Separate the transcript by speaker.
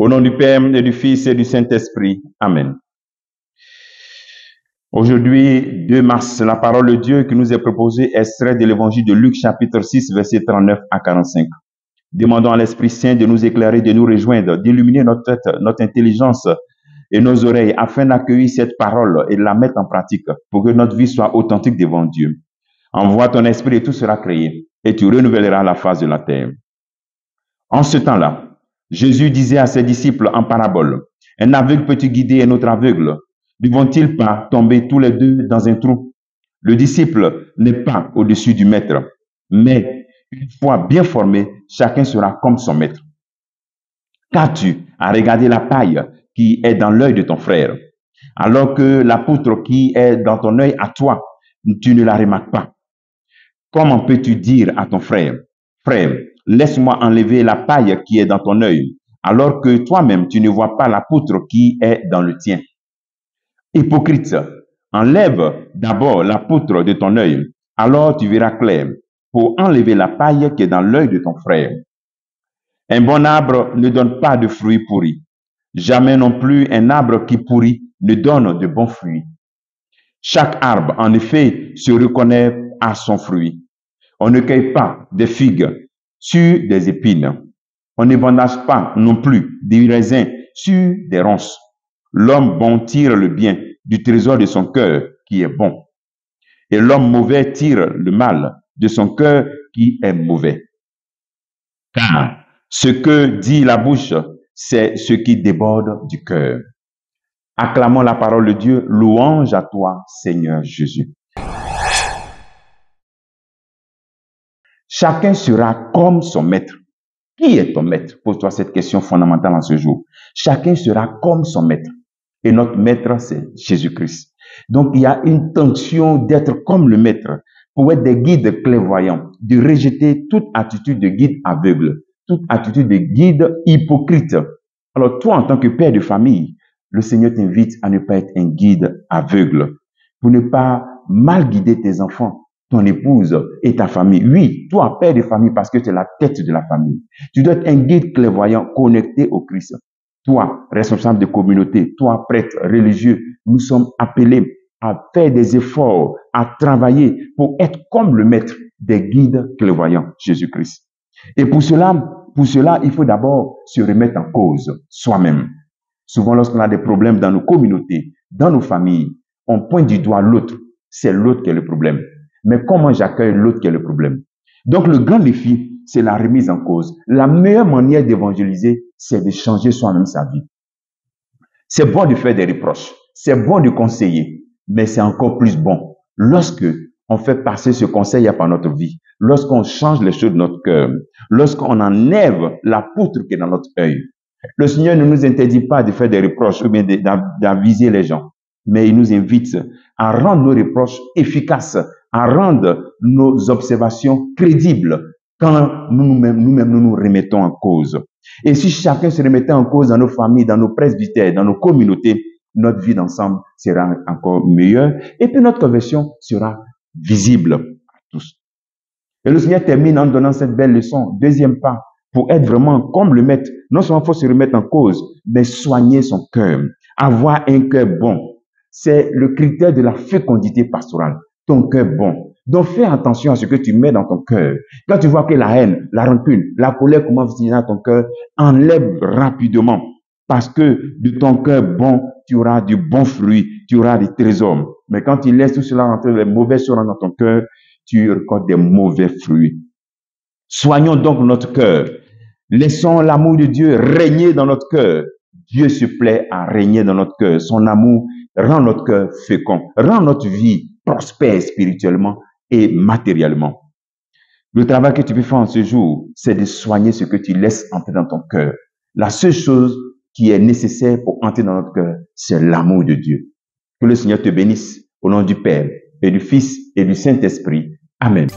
Speaker 1: Au nom du Père et du Fils et du Saint-Esprit. Amen. Aujourd'hui, 2 mars, la parole de Dieu qui nous est proposée est extrait de l'évangile de Luc chapitre 6, versets 39 à 45. Demandons à l'Esprit Saint de nous éclairer, de nous rejoindre, d'illuminer notre tête, notre intelligence et nos oreilles afin d'accueillir cette parole et de la mettre en pratique pour que notre vie soit authentique devant Dieu. Envoie ton esprit et tout sera créé et tu renouvelleras la face de la terre. En ce temps-là, Jésus disait à ses disciples en parabole, « Un aveugle peut-il guider un autre aveugle? Ne vont-ils pas tomber tous les deux dans un trou? Le disciple n'est pas au-dessus du maître, mais une fois bien formé, chacun sera comme son maître. Qu'as-tu à regarder la paille qui est dans l'œil de ton frère, alors que la poutre qui est dans ton œil à toi, tu ne la remarques pas? Comment peux-tu dire à ton frère, « Frère, laisse-moi enlever la paille qui est dans ton œil, alors que toi-même tu ne vois pas la poutre qui est dans le tien? Hypocrite, enlève d'abord la poutre de ton œil, alors tu verras clair pour enlever la paille qui est dans l'œil de ton frère. Un bon arbre ne donne pas de fruits pourris. Jamais non plus un arbre qui pourrit ne donne de bons fruits. Chaque arbre, en effet, se reconnaît à son fruit. On ne cueille pas des figues sur des épines. On ne vendange pas non plus des raisins sur des ronces. L'homme bon tire le bien du trésor de son cœur qui est bon. Et l'homme mauvais tire le mal de son cœur qui est mauvais. Car ce que dit la bouche, c'est ce qui déborde du cœur. Acclamons la parole de Dieu. Louange à toi, Seigneur Jésus. Chacun sera comme son maître. Qui est ton maître? Pose-toi cette question fondamentale en ce jour. Chacun sera comme son maître. Et notre maître, c'est Jésus-Christ. Donc, il y a une tension d'être comme le maître, pour être des guides clairvoyants, de rejeter toute attitude de guide aveugle, toute attitude de guide hypocrite. Alors, toi, en tant que père de famille, le Seigneur t'invite à ne pas être un guide aveugle, pour ne pas mal guider tes enfants, ton épouse et ta famille. Oui, toi, père de famille, parce que tu es la tête de la famille. Tu dois être un guide clairvoyant connecté au Christ. Toi, responsable de communauté, toi, prêtre religieux, nous sommes appelés à faire des efforts, à travailler pour être comme le maître des guides clairvoyants, Jésus-Christ. Et pour cela, il faut d'abord se remettre en cause soi-même. Souvent, lorsqu'on a des problèmes dans nos communautés, dans nos familles, on pointe du doigt l'autre. C'est l'autre qui est le problème. Mais comment j'accueille l'autre qui est le problème? Donc, le grand défi, c'est la remise en cause. La meilleure manière d'évangéliser, c'est de changer soi-même sa vie. C'est bon de faire des reproches. C'est bon de conseiller. Mais c'est encore plus bon lorsque on fait passer ce conseil par notre vie. Lorsqu'on change les choses de notre cœur. Lorsqu'on enlève la poutre qui est dans notre œil. Le Seigneur ne nous interdit pas de faire des reproches ou bien d'aviser les gens. Mais il nous invite à rendre nos reproches efficaces, à rendre nos observations crédibles quand nous-mêmes nous remettons en cause. Et si chacun se remettait en cause dans nos familles, dans nos presbytères, dans nos communautés, notre vie d'ensemble sera encore meilleure et puis notre conversion sera visible à tous. Et le Seigneur termine en donnant cette belle leçon. Deuxième pas, pour être vraiment comme le maître, non seulement il faut se remettre en cause, mais soigner son cœur, avoir un cœur bon. C'est le critère de la fécondité pastorale, ton cœur bon. Donc fais attention à ce que tu mets dans ton cœur. Quand tu vois que la haine, la rancune, la colère commence à venir dans ton cœur, enlève rapidement. Parce que de ton cœur bon, tu auras du bon fruit, tu auras des trésors. Mais quand tu laisses tout cela rentrer, les mauvaises choses dans ton cœur, tu récoltes des mauvais fruits. Soignons donc notre cœur. Laissons l'amour de Dieu régner dans notre cœur. Dieu se plaît à régner dans notre cœur. Son amour rend notre cœur fécond, rend notre vie prospère spirituellement et matériellement. Le travail que tu peux faire en ce jour, c'est de soigner ce que tu laisses entrer dans ton cœur. La seule chose qui est nécessaire pour entrer dans notre cœur, c'est l'amour de Dieu. Que le Seigneur te bénisse au nom du Père et du Fils et du Saint-Esprit. Amen.